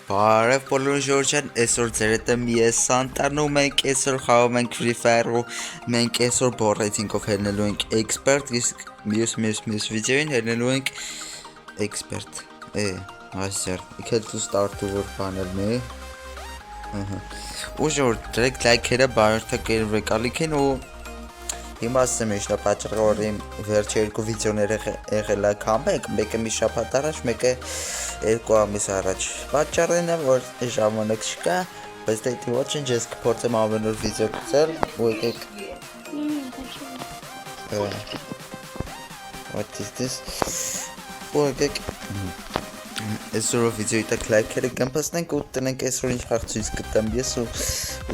Բարև բոլոր ժողովրդյան, այսօր ձեր հետ եմ ես Սանտան ու մենք այսօր խաղում ենք Free Fire-ը, մենք այսօր բորրեյթինգով հելնելու ենք expert, իսկ մյուս վիդեոին հելնելու ենք expert, այսեր, իքել դու ստարտու որ բաներն է, ու ժողովրդ, դրեք լայքերը բարորդակերվեք ալիք են ու հիմա ասեմ ինչ նա պատճառը որ իմ վերջի երկու վիդեոները եղել է քամեք, մեկը մի շաբաթ առաջ, մեկը 2 ամիս առաջ։ Պատճառն է որ ժամանակ չկա, բայց դե ոչինչ ես կփորձեմ ամեն օր վիդեո գցել, ու եկեք What is this? Ու եկեք այսօր վիդեոյի տակ լայքերը կմպասնենք ու տնենք այսօր ինչ խաղ ցույց կտամ ես ու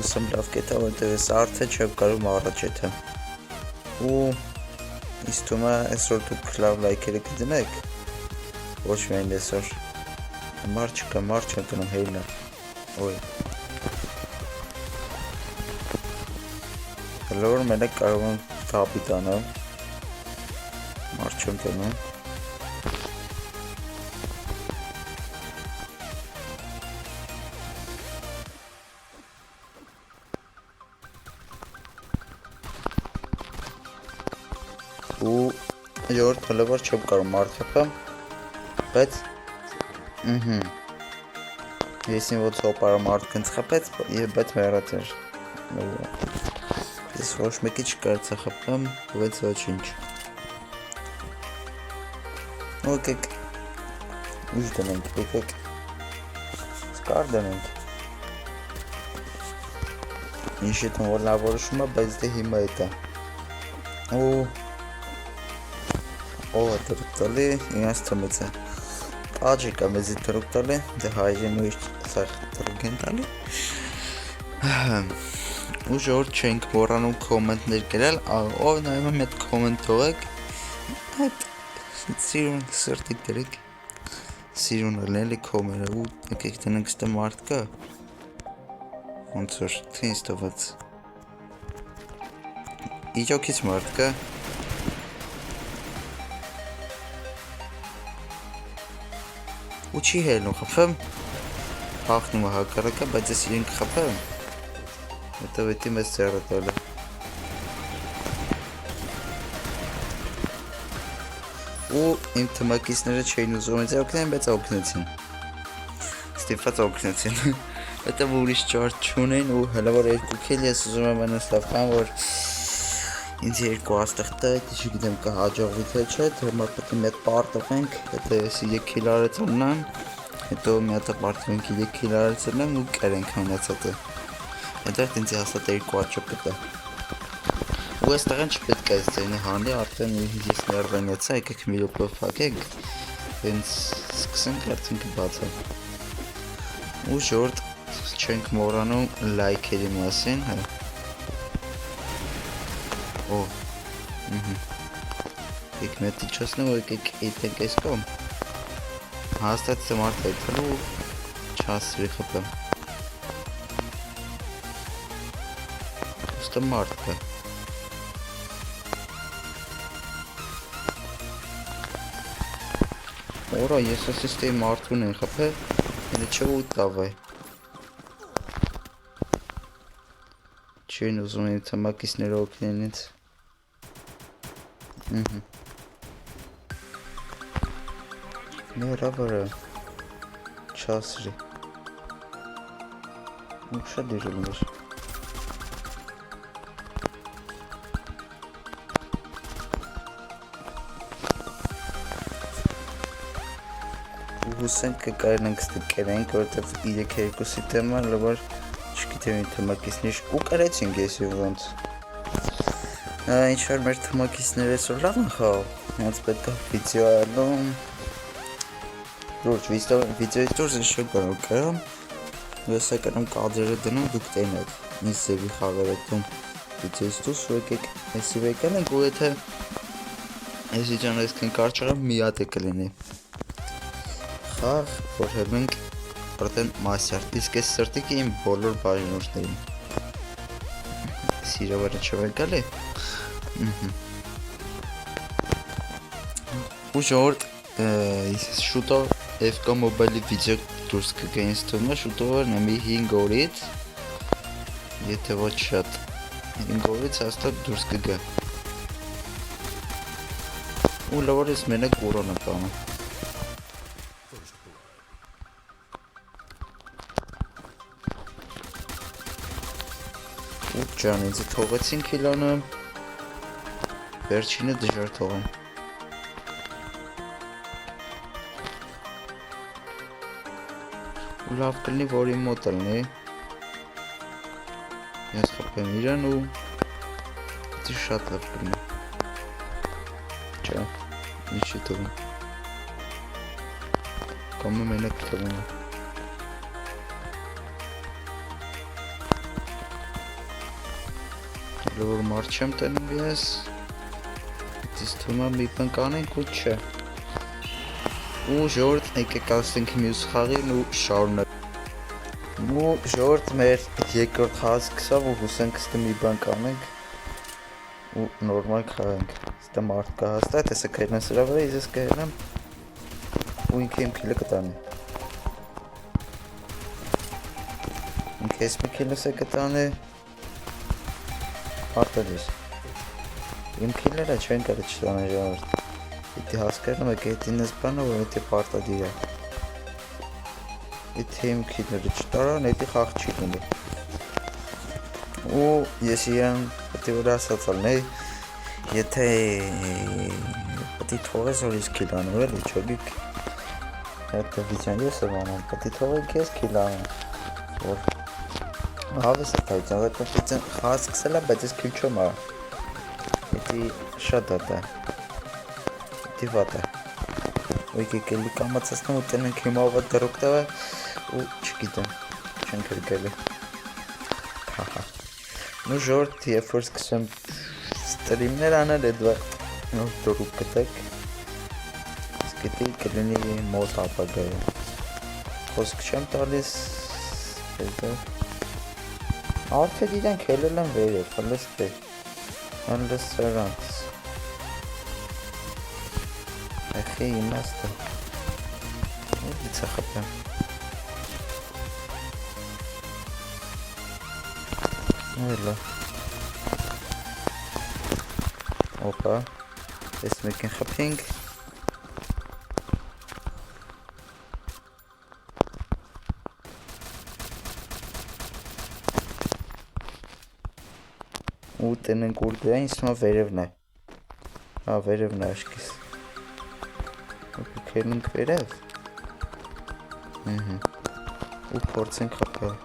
ուսում լավ կետա որտեղ ես արդեն չեմ կարող առաջ եթեմ ու իսկ թումա այսօր դուք լավ լայքերը կդնեք ոչ միայն այսօր մարդ չեմ տնում հեյնա ոյ հլոր մենակ կարող եմ թապի տանալ մարդ չեմ տնում ու ժողովուրդ հլոր չեմ կարող մարդ խփեմ բայց ես ինձ հոպարը մարդ կնց խփեց բայց մեռած էր ես ոչ մեկի չկարծա խփեմ բայց ոչինչ ու եկեք ուժ դնենք եկեք սկար դնենք ինչ եթում որ լավ որոշում է բայց դե հիմա էտ է ու Ո դրուկ տալի, ինձ թմեց է Աջիկա մեզի դրուկ տալի, դե հայժեն ու սաղ դրուկ են տալի ու ժորդ չենք մորանում կոմենտներ գրել, ով նայում եմ էտ կոմենտ թողեք Այդ սիրուն սրտի դրեք Սիրուն ալնելի կոմերը ու եկեք տնենք ստը մարդ կա Ոնց որ թինց տված Իջոքից մարդ կա ու չի հելնում խփեմ հաղթնում է հակառակը բայց ես իրեն կխփեմ հետո վետի մեզ ծերը տալը ու իմ թմակիցները չէին ուզում ինձ օգնեն բայց օգնեցին ստիպված օգնեցին հետո ուրիշ ճարդ չունեն ու հələ որ երկու քիլ ես ուզում եմ անց լավ կան որ ինձ երկու աստեղ տա չգիտեմ կհաջողվի թե չէ հիմա պետք է մեծ պարտվենք հետո ես 3 քիլ արեցնեմ հետո մի հատ պարտվենք 3 քիլ արեցնեմ ու կերենք հանացածը հետո ինձ հաստատ երկու աճը պետք է ու այստեղ չպետք է ձենի հանդի արդեն ես ներվենեցա եկեք մի րոպե փակենք հենց սկսենք արդեն կբացա ու ժորդ չենք մոռանում լայքերի մասին հա Օ Եք մետ իչասնեմ ու եկեք էйтենք այս կոմ հաստատ սմարդ այդվելու ու չասրի խպեմ ուստը մարդ կա Որա ես ասիստեի մարդուն են խպե Հենը չէ ու տավ է Չեն ուզում են թմակիցները օգնեն ինձ Ներա վրա չասրի ու շատ դիրում էր ու հուսենք կկարնենք ստկերենք որտև 3-2-ի թեման լվար չգիտեմ իմ թմակիցներ ու կարեցինք ես ու ոնց ինչ-որ մեր թմակիցները այսօր լավ են խաղում հենց պետք է վիդեո ալում Լուրջ վիդեոից դուրս ես շատ կարող կարամ ես եկանում կադրերը դնում դուք տենեք ինձ ձևի խաղերը դում վիդեոից դուրս ու եկեք այսի վեկան ենք ու եթե ես իջան այսքան կարճ աղամ մի հատ է կլինի խաղ որ հելնենք արդեն մասյար իսկ ես սրտիկը իմ բոլոր բաժնորդներին սիրավարը չեմ եկալ է ու ժորդ շուտով FK Mobile-ի վիդեո դուրս կգա ինձ թվում է շուտով նեմի 5 օրից, եթե ոչ շատ 5 օրից հաստատ դուրս կգա։ Ու լավ որ ես մենակ կորոնը տանը։ Ու ջան, ինձ թողեցին քիլանը, վերջինը դժվար թողեմ։ Ու լավ կլինի, որ իմ մոտ լինի։ Ես խփեմ իրան ու դի շատ լավ կլինի։ Չէ, ինչ չի թվում։ Կամ մենակ թվում է։ Որ մարդ չեմ տենում ես, դիս թվում է մի բան կանենք ու չէ։ Ու ժողովուրդ եկեք ասենք մյուս խաղին ու շարունակ։ Ու ժողովուրդ մեր երկրորդ խաղը սկսավ ու հուսենք ստե մի բան կանենք ու նորմալ խաղենք։ Ստե մարդ կա հաստատ, հեսա կայրնան սրա վրա, ես կայրնամ ու ինքը իմ քիլը կտանի։ Ինքը ես մի քիլս է կտանի, արտադիր։ Իմ քիլերը չեն կարի չտանը ժողովուրդ։ Իդի հասկերնում եք էտինս բանը, որ էտի պարտադիր է։ Իդի իմ քիլները չտարան, էտի խաղ չի լինի։ Ու ես իրան պետի որ ասացալ նեի, եթե պետի թողես որ ես քիլ անում էլի, չոգիք հետը վիճան ես եմ անում, պետի թողեք ես քիլ անում, որ հավես է թայցան, հետը վիճան խաղ սկսել է, բայց ես քիլ չեմ արա, էտի շատ հատ է, էտի վատ է, ու եկեք էլի կամացացնում ու տնենք հիմա ովատ դրոք տավը ու չգիտեմ, չեն կրգելի, հահա, նու ժորդ երբ որ սկսեմ ստրիմներ անել էդ նոր դրուկ կտեք, գիտի կլինի մոտ ապագայը, խոսք չեմ տալիս, արդյոք իրանք հելել են վերև, հլստեք, հլս սրանց, էխի իմաստը, իցա խպեմ, էլա, օպա, ես մեկին խպինք, ու տնենք ուր գրա, ինձ թվում է վերևն է, հա վերևն է աշկիս, կերնենք վերև, ու փորձենք խփել,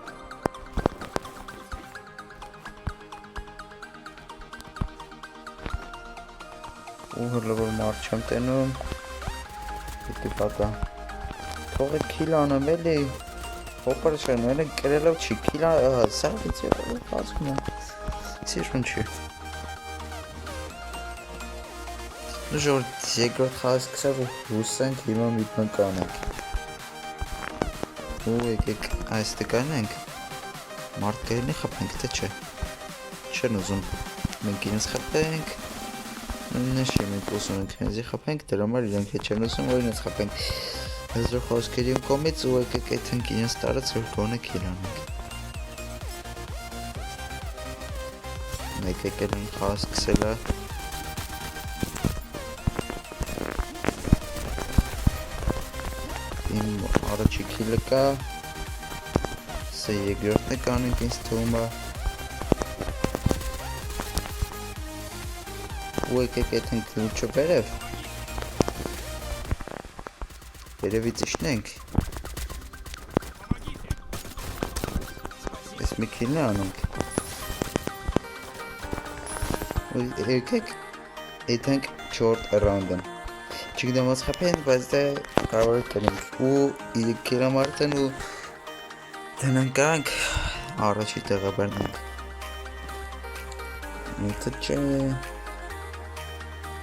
ու հլը որ մարդ չեմ տենում, դիտի պատա, թողեք քիլ անեմ էլի, հոպար չեմ, էլի կրելով չի, քիլ սաղվից եղել, ասում է, Սիրուն չի Նու ժորդ երկրորդ խաղը սկսավ ու հուսենք հիմա մի բան կանենք ու եկեք այստեղ կանենք մարդ կերնի խպենք թե չէ չեն ուզում մենք ինձ խպենք նշի մենք ուզում ենք հենզի խպենք դրա համար իրենք է չեն ուզում որ ինձ խպենք հեզրով խոսքերի իմ կոմից ու եկեք այդ հնք ինձ տարած որ կոնը քիլ անենք եկեք էլ են խաղը սկսել է իմ առաջի քիլը կա սա երկրորդն է կանենք ինձ թվում է ու եկեք այդ հնք լուչը վերև վերևից իշնենք ես մի քիլն է անենք եկեք այդ հնք չորդ ռաունդն չգիտեմ ոնց խփեն, բայց դե կարող է տնենք ու քիլամարտն ու տնենք կանք առաջի տեղը բերնենք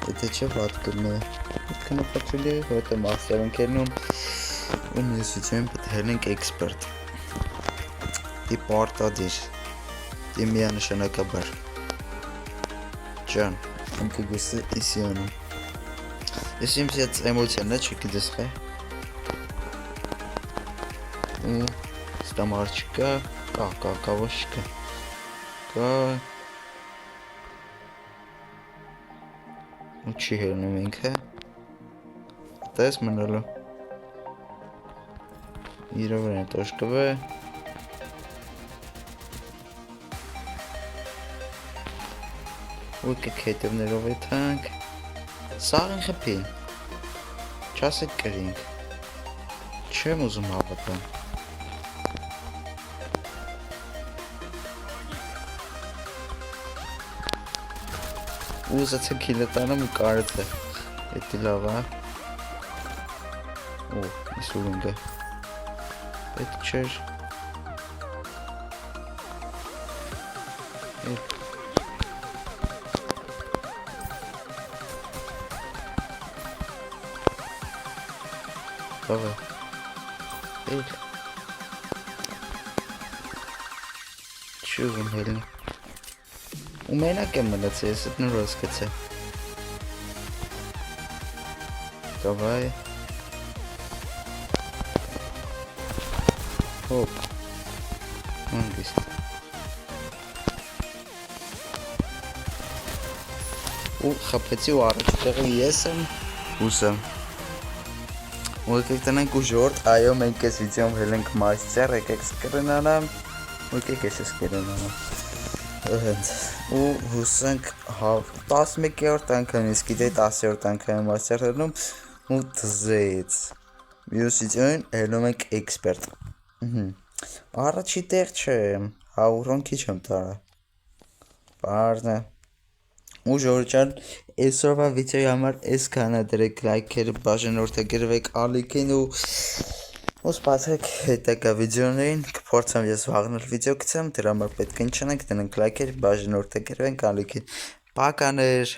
Եթե չէ վատ կլինի պետք է նպատուլի որտե մաստեր ենք երնում ու մյուսիչեն պետք է հելնենք էքսպերտ դի պարտադիր դի միանշանակաբար ջան ինքը գուսը իսի անում Ես իմ սեծ էմոցիան է չգիտես խե ու ստամար չկա, կա ոչ չկա, կա, ու չի հերնում ինքը, տես մնալու, իրով են տոշկվ է, ու կեքետևներով է թանք, սաղ են խպի, չասեք կրինք, չեմ ուզում հավատան, ուզացը քիլը տանեմ ու կարեց է, էտի լավ է, ու իսուրունգ է, պետք չեր, լավ է, էտ, չի ուզում հելնի, ու մենակ եմ մնացի, ես էտ նոր ասկացե, կավայ, հոպ, հանգիստ, ու խապեցի ու առաջ տեղը ես եմ ուսը, ու եկեք տնենք ու ժորդ, այո մենք ես վիդեոմ հել ենք մայստեր, եկեք սկրենանամ, ու եկեք ես սկրենանամ, ու հուսանք 11-րդ անգամ, ես գիտեի 10-րդ անգամ եմ այսեր հելնում ու թզեց, մյուս վիդեոին հելնում ենք էքսպերտ, առաջի տեղ չեմ, 100-րոն քիչ եմ տարա, բարնը, ու ժորջան, այսօրվա վիդեոյի համար այսքանը դրեք լայքերը, բաժանորդագրվեք ալիքին ու սպասեք հետագա վիդեոներին, կփորձեմ ես վաղն վիդեո գցեմ, դրա համար պետք է ինչ անենք, տնենք լայքեր, բաժանորդագրվենք ալիքին, պականեր